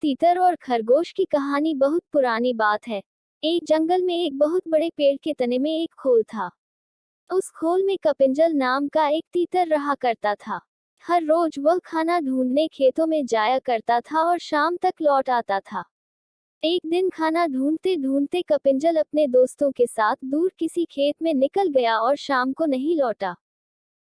तीतर और खरगोश की कहानी बहुत पुरानी बात है। एक जंगल में एक बहुत बड़े पेड़ के तने में एक खोल था। उस खोल में कपिंजल नाम का एक तीतर रहा करता था। हर रोज वह खाना ढूंढने खेतों में जाया करता था और शाम तक लौट आता था। एक दिन खाना ढूंढते ढूंढते कपिंजल अपने दोस्तों के साथ दूर किसी खेत में निकल गया और शाम को नहीं लौटा।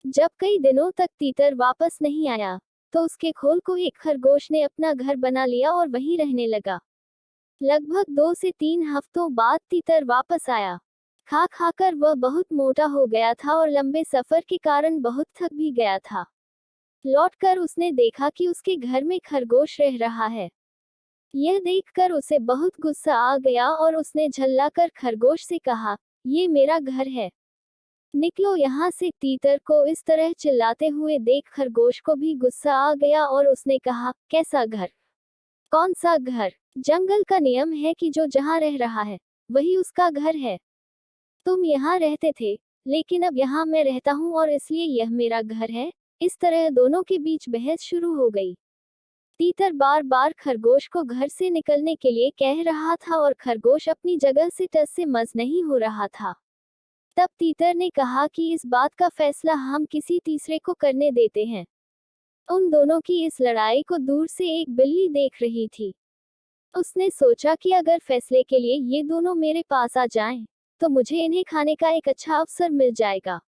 जब कई दिनों तक तीतर वापस नहीं आया, तो उसके खोल को एक खरगोश ने अपना घर बना लिया और वहीं रहने लगा। लगभग 2 से 3 हफ्तों बाद तीतर वापस आया। खा खाकर वह बहुत मोटा हो गया था और लंबे सफर के कारण बहुत थक भी गया था। लौटकर उसने देखा कि उसके घर में खरगोश रह रहा है। यह देखकर उसे बहुत गुस्सा आ गया और उसने झल्लाकर खरगोश से कहा, ये मेरा घर है, निकलो यहाँ से। तीतर को इस तरह चिल्लाते हुए देख खरगोश को भी गुस्सा आ गया और उसने कहा, कैसा घर? कौन सा घर? जंगल का नियम है कि जो जहाँ रह रहा है वही उसका घर है। तुम यहाँ रहते थे, लेकिन अब यहाँ मैं रहता हूँ और इसलिए यह मेरा घर है। इस तरह दोनों के बीच बहस शुरू हो गई। तीतर बार बार खरगोश को घर से निकलने के लिए कह रहा था और खरगोश अपनी जगह से टस से मस नहीं हो रहा था। तब तीतर ने कहा कि इस बात का फैसला हम किसी तीसरे को करने देते हैं। उन दोनों की इस लड़ाई को दूर से एक बिल्ली देख रही थी। उसने सोचा कि अगर फैसले के लिए ये दोनों मेरे पास आ जाएं, तो मुझे इन्हें खाने का एक अच्छा अवसर मिल जाएगा।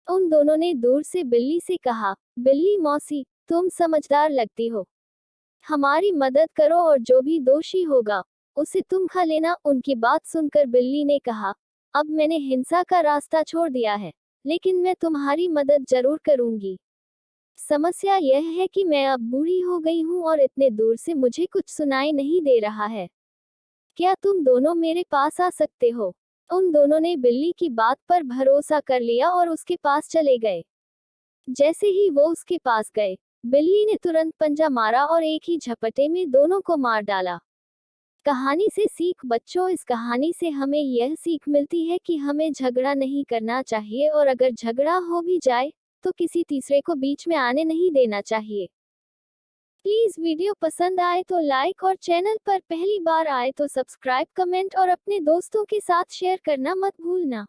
उन दोनों ने दूर से बिल्ली से कहा, बिल्ली मौसी, तुम समझदार लगती हो, हमारी मदद करो और जो भी दोषी होगा उसे तुम खा लेना। उनकी बात सुनकर बिल्ली ने कहा, अब मैंने हिंसा का रास्ता छोड़ दिया है, लेकिन मैं तुम्हारी मदद जरूर करूंगी। समस्या यह है कि मैं अब बूढ़ी हो गई हूँ और इतने दूर से मुझे कुछ सुनाई नहीं दे रहा है। क्या तुम दोनों मेरे पास आ सकते हो? उन दोनों ने बिल्ली की बात पर भरोसा कर लिया और उसके पास चले गए। जैसे ही वो उसके पास गए, बिल्ली ने तुरंत पंजा मारा और एक ही झपटे में दोनों को मार डाला। कहानी से सीख बच्चों, इस कहानी से हमें यह सीख मिलती है कि हमें झगड़ा नहीं करना चाहिए और अगर झगड़ा हो भी जाए तो किसी तीसरे को बीच में आने नहीं देना चाहिए। प्लीज वीडियो पसंद आए तो लाइक और चैनल पर पहली बार आए तो सब्सक्राइब, कमेंट और अपने दोस्तों के साथ शेयर करना मत भूलना।